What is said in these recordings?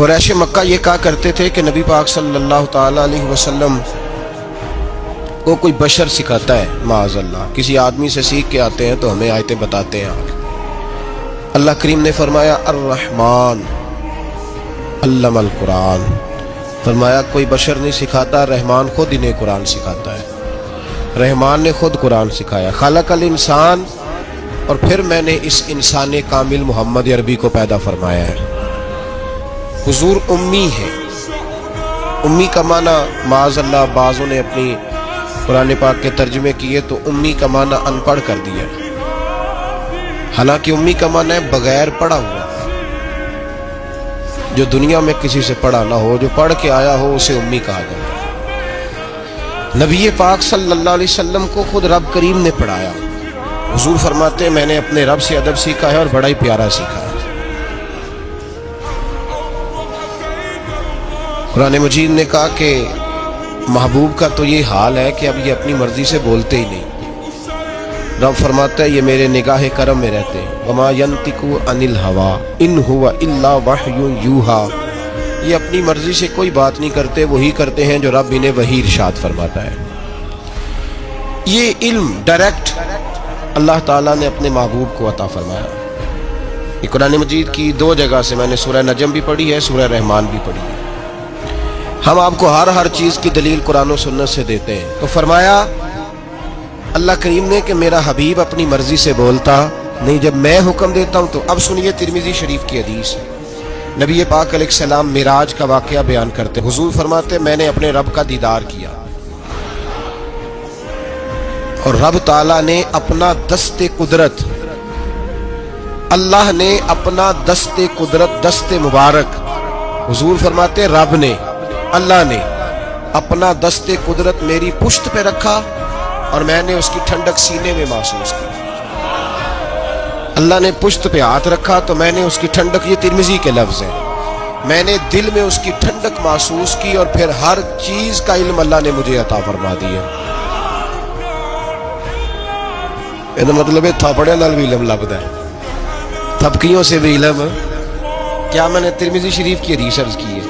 قریش مکہ یہ کہا کرتے تھے کہ نبی پاک صلی اللہ تعالیٰ علیہ وسلم کو کوئی بشر سکھاتا ہے، معاذ اللہ کسی آدمی سے سیکھ کے آتے ہیں تو ہمیں آیتیں بتاتے ہیں۔ اللہ کریم نے فرمایا الرحمن علم القرآن، فرمایا کوئی بشر نہیں سکھاتا، رحمان خود انہیں قرآن سکھاتا ہے۔ رحمان نے خود قرآن سکھایا۔ خلق الانسان، اور پھر میں نے اس انسان کامل محمد عربی کو پیدا فرمایا ہے۔ حضور امی ہے۔ امی کا معنی معاذ اللہ بعضوں نے اپنی قرآن پاک کے ترجمے کیے تو امی کا معنی ان پڑھ کر دیا، حالانکہ امی کا معنی ہے بغیر پڑھا ہوا، جو دنیا میں کسی سے پڑھا نہ ہو، جو پڑھ کے آیا ہو اسے امی کہا جاتا ہے۔ نبی پاک صلی اللہ علیہ وسلم کو خود رب کریم نے پڑھایا۔ حضور فرماتے ہیں میں نے اپنے رب سے ادب سیکھا ہے اور بڑا ہی پیارا سیکھا ہے۔ قرآن مجید نے کہا کہ محبوب کا تو یہ حال ہے کہ اب یہ اپنی مرضی سے بولتے ہی نہیں۔ رب فرماتا ہے یہ میرے نگاہ کرم میں رہتے ہیں۔ وما ينطق عن الهوى ان هو الا وحی یوحى، یہ اپنی مرضی سے کوئی بات نہیں کرتے، وہی کرتے ہیں جو رب انہیں وحی ارشاد فرماتا ہے۔ یہ علم ڈائریکٹ اللہ تعالیٰ نے اپنے محبوب کو عطا فرمایا۔ یہ قرآن مجید کی دو جگہ سے میں نے سورہ نجم بھی پڑھی ہے، سورہ رحمان بھی پڑھی ہے۔ ہم آپ کو ہر چیز کی دلیل قرآن و سنت سے دیتے ہیں۔ تو فرمایا اللہ کریم نے کہ میرا حبیب اپنی مرضی سے بولتا نہیں، جب میں حکم دیتا ہوں تو اب سنیے ترمذی شریف کی حدیث، نبی پاک علیہ السلام معراج کا واقعہ بیان کرتے، حضور فرماتے میں نے اپنے رب کا دیدار کیا اور رب تعالیٰ نے اپنا دست قدرت، اللہ نے اپنا دست قدرت، دست مبارک، حضور فرماتے رب نے، اللہ نے اپنا دست قدرت میری پشت پہ رکھا اور میں نے اس کی ٹھنڈک سینے میں محسوس کی۔ اللہ نے پشت پہ ہاتھ رکھا تو میں نے اس کی ٹھنڈک، یہ ترمذی کے لفظ ہیں، میں نے دل میں اس کی ٹھنڈک محسوس کی اور پھر ہر چیز کا علم اللہ نے مجھے عطا فرما دیا۔ یہ مطلب ہے تھاپڑے نال بھی علم لبدا ہے، تھپکیوں سے بھی علم۔ کیا میں نے ترمذی شریف کی حدیث عرض کی ہے،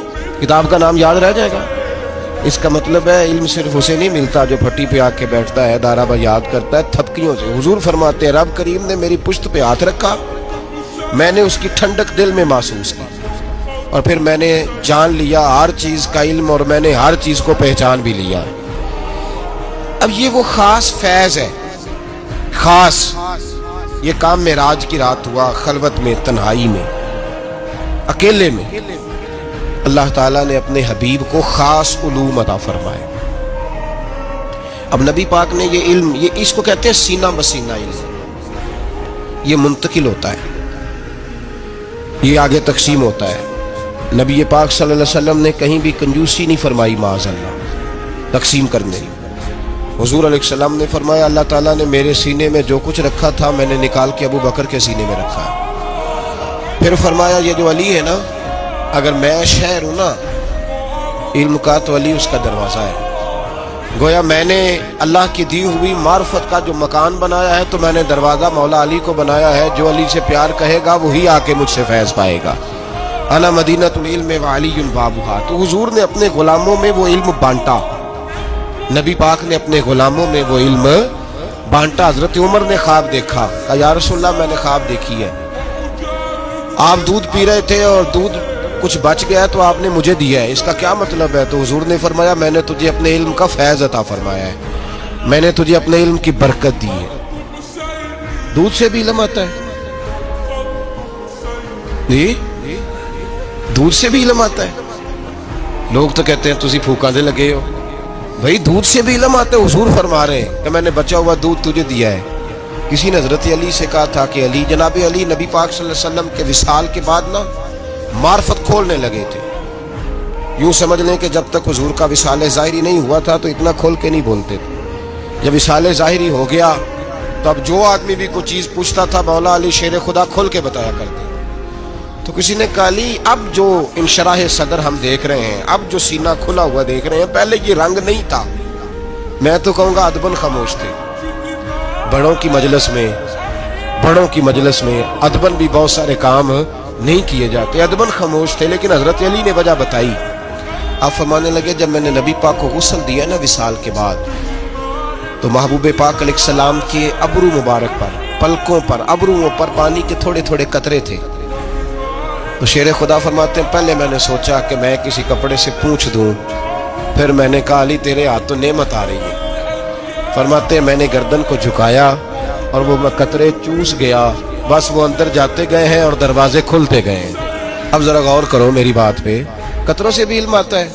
کتاب کا نام یاد رہ جائے گا؟ اس کا مطلب ہے علم صرف اسے نہیں ملتا جو پھٹی پہ آ کے بیٹھتا ہے، دارا با یاد کرتا ہے، تھپکیوں سے۔ حضور فرماتے ہیں رب کریم نے میری پشت پہ ہاتھ رکھا، میں نے اس کی ٹھنڈک دل میں محسوس کی اور پھر میں نے جان لیا ہر چیز کا علم اور میں نے ہر چیز کو پہچان بھی لیا۔ اب یہ وہ خاص فیض ہے، خاص یہ کام معراج کی رات ہوا، خلوت میں، تنہائی میں، اکیلے میں اللہ تعالیٰ نے اپنے حبیب کو خاص علوم عطا فرمائے۔ اب نبی پاک نے یہ علم، یہ اس کو کہتے ہیں سینہ بسینہ علم، یہ منتقل ہوتا ہے، یہ آگے تقسیم ہوتا ہے۔ نبی پاک صلی اللہ علیہ وسلم نے کہیں بھی کنجوسی نہیں فرمائی معاذ اللہ تقسیم کرنے۔ حضور علیہ السلام نے فرمایا اللہ تعالیٰ نے میرے سینے میں جو کچھ رکھا تھا میں نے نکال کے ابو بکر کے سینے میں رکھا۔ پھر فرمایا یہ جو علی ہے نا، اگر میں شہر ہوں نا علم کا تو علی اس کا دروازہ ہے۔ گویا میں نے اللہ کی دی ہوئی معرفت کا جو مکان بنایا ہے تو میں نے دروازہ مولا علی کو بنایا ہے، جو علی سے پیار کہے گا وہی آ کے مجھ سے فیض پائے گا۔ انا مدینۃ العلم وعلی بابھا۔ تو حضور نے اپنے غلاموں میں وہ علم بانٹا، نبی پاک نے اپنے غلاموں میں وہ علم بانٹا۔ حضرت عمر نے خواب دیکھا، کہا یا رسول اللہ میں نے خواب دیکھی ہے، آپ دودھ پی رہے تھے اور دودھ کچھ بچ گیا تو آپ نے مجھے دیا ہے، اس کا کیا مطلب ہے؟ تو حضور نے فرمایا میں نے تجھے اپنے علم کا فیض عطا فرمایا ہے، میں نے تجھے اپنے علم کی برکت دی ہے۔ دودھ سے بھی علم آتا ہے جی، دودھ سے بھی علم آتا ہے۔ لوگ تو کہتے ہیں تسی پھوکا دے لگے ہو، بھائی دودھ سے بھی علم آتا ہے۔ حضور فرما رہے ہیں کہ میں نے بچا ہوا دودھ تجھے دیا ہے۔ کسی نے حضرت علی سے کہا تھا کہ علی، جناب علی نبی پاک صلی اللہ علیہ وسلم کے وصال کے بعد نا معرفت کھولنے لگے تھے، یوں سمجھ لیں کہ جب تک حضور کا وصال ظاہری نہیں ہوا تھا تو اتنا کھول کے نہیں بولتے تھے، جب وصال ظاہری ہو گیا تو اب جو آدمی بھی کوئی چیز پوچھتا تھا مولا علی شیر خدا کھول کے بتایا کرتے۔ تو کسی نے کہا علی اب جو انشراح صدر ہم دیکھ رہے ہیں، اب جو سینہ کھلا ہوا دیکھ رہے ہیں، پہلے یہ رنگ نہیں تھا، میں تو کہوں گا ادباً خاموش تھے۔ بڑوں کی مجلس میں ادباً بھی بہت سارے کام نہیں کیے جاتے، ادباً خاموش تھے، لیکن حضرت علی نے وجہ بتائی۔ آپ فرمانے لگے جب میں نے نبی پاک کو غسل دیا نا وصال کے بعد، تو محبوب پاک علیہ السلام کے ابرو مبارک پر، پلکوں پر، ابروؤں پر پانی کے تھوڑے تھوڑے قطرے تھے۔ تو شیر خدا فرماتے ہیں پہلے میں نے سوچا کہ میں کسی کپڑے سے پوچھ دوں، پھر میں نے کہا علی تیرے ہاتھ تو نعمت آ رہی ہے۔ فرماتے ہیں میں نے گردن کو جھکایا اور وہ میں قطرے چوس گیا، بس وہ اندر جاتے گئے ہیں اور دروازے کھلتے گئے ہیں۔ اب ذرا غور کرو میری بات پہ، قطروں سے بھی علم آتا ہے۔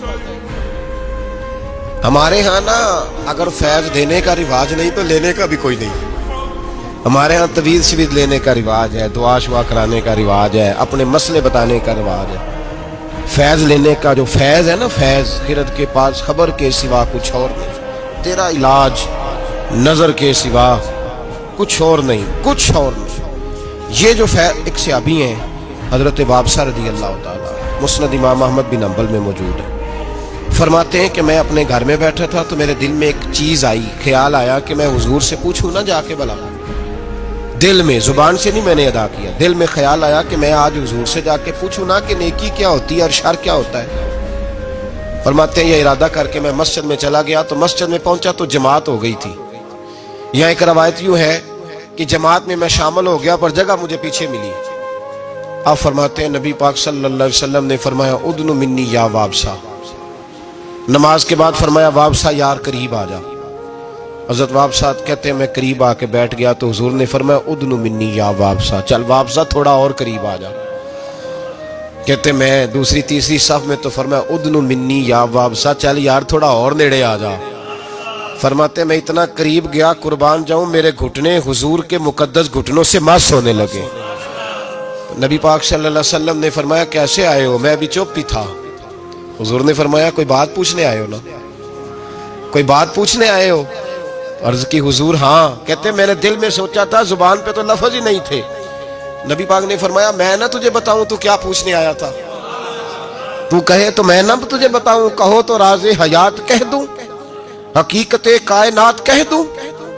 ہمارے ہاں نا اگر فیض دینے کا رواج نہیں تو لینے کا بھی کوئی نہیں۔ ہمارے ہاں تویز شویز لینے کا رواج ہے، دعا شعا کرانے کا رواج ہے، اپنے مسئلے بتانے کا رواج ہے۔ فیض لینے کا جو فیض ہے نا، فیض خرد کے پاس خبر کے سوا کچھ اور نہیں، تیرا علاج نظر کے سوا کچھ اور نہیں، کچھ اور نہیں۔ یہ جو فیض ایک صحابی ہیں حضرت وابصہ رضی اللہ تعالیٰ، مسند امام احمد بن حنبل میں موجود ہے، فرماتے ہیں کہ میں اپنے گھر میں بیٹھا تھا تو میرے دل میں ایک چیز آئی، خیال آیا کہ میں حضور سے پوچھوں نا جا کے بلا، دل میں، زبان سے نہیں میں نے ادا کیا، دل میں خیال آیا کہ میں آج حضور سے جا کے پوچھوں نا کہ نیکی کیا ہوتی ہے اور شر کیا ہوتا ہے۔ فرماتے ہیں یہ ارادہ کر کے میں مسجد میں چلا گیا، تو مسجد میں پہنچا تو جماعت ہو گئی تھی۔ یہاں ایک روایت یوں ہے کہ جماعت میں میں شامل ہو گیا پر جگہ مجھے پیچھے ملی۔ آپ فرماتے ہیں نبی پاک صلی اللہ علیہ وسلم نے فرمایا ادنو منی یا وابصہ، نماز کے بعد فرمایا وابصہ یار قریب آ جا۔ حضرت وابصہ کہتے ہیں میں قریب آ کے بیٹھ گیا تو حضور نے فرمایا ادنو منی یا وابصہ، چل وابصہ تھوڑا اور قریب آ جا۔ کہتے میں دوسری تیسری صف میں تو فرمایا ادنو منی یا وابصہ، چل یار تھوڑا اور نیڑے آ جا۔ فرماتے میں اتنا قریب گیا قربان جاؤں میرے گھٹنے حضور کے مقدس گھٹنوں سے مس ہونے لگے۔ نبی پاک صلی اللہ علیہ وسلم نے فرمایا کیسے آئے ہو؟ میں ابھی چپ ہی تھا۔ حضور نے فرمایا کوئی بات پوچھنے آئے ہو نا، کوئی بات پوچھنے آئے ہو؟ عرض کی حضور ہاں۔ کہتے میں نے دل میں سوچا تھا، زبان پہ تو لفظ ہی نہیں تھے۔ نبی پاک نے فرمایا میں نہ تجھے بتاؤں تو کیا پوچھنے آیا تھا؟ تو کہے تو میں نہ تجھے بتاؤں، کہو تو راز حیات کہہ دوں، حقیقت کائنات کہہ دوں،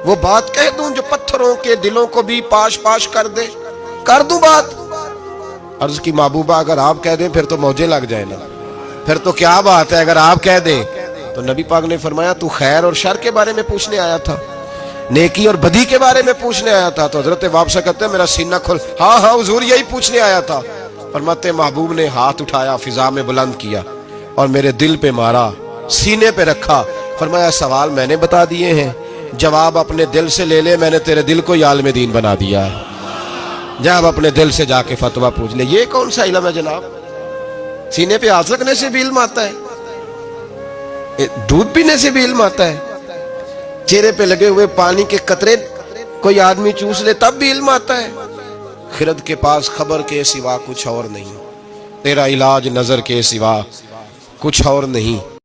وہ بات کہہ دوں جو پتھروں کے دلوں کو بھی پاش پاش کر دے، کر دوں بات؟ عرض کی محبوبہ اگر آپ کہہ دیں پھر تو موجے لگ جائے نا، پھر تو کیا بات ہے اگر آپ کہہ دیں۔ تو نبی پاک نے فرمایا تو خیر اور شر کے بارے میں پوچھنے آیا تھا، نیکی اور بدی کے بارے میں پوچھنے آیا تھا؟ تو حضرت وابصہ کہتے ہیں میرا سینہ کھل، ہاں ہاں حضور یہی پوچھنے آیا تھا۔ فرماتے محبوب نے ہاتھ اٹھایا، فضا میں بلند کیا اور میرے دل پہ مارا، سینے پہ رکھا۔ فرمایا سوال میں نے بتا دیے ہیں، جواب اپنے دل سے لے لے، میں نے تیرے دل کو عالم دین بنا دیا ہے، جب اپنے دل سے جا کے فتویٰ پوچھ لے۔ یہ کون سا علم ہے جناب؟ سینے پہ ہاتھ رکھنے سے بھی علم آتا ہے، دودھ پینے سے بھی علم آتا ہے، چہرے پہ لگے ہوئے پانی کے قطرے کوئی آدمی چوس لے تب بھی علم آتا ہے۔ خرد کے پاس خبر کے سوا کچھ اور نہیں، تیرا علاج نظر کے سوا کچھ اور نہیں۔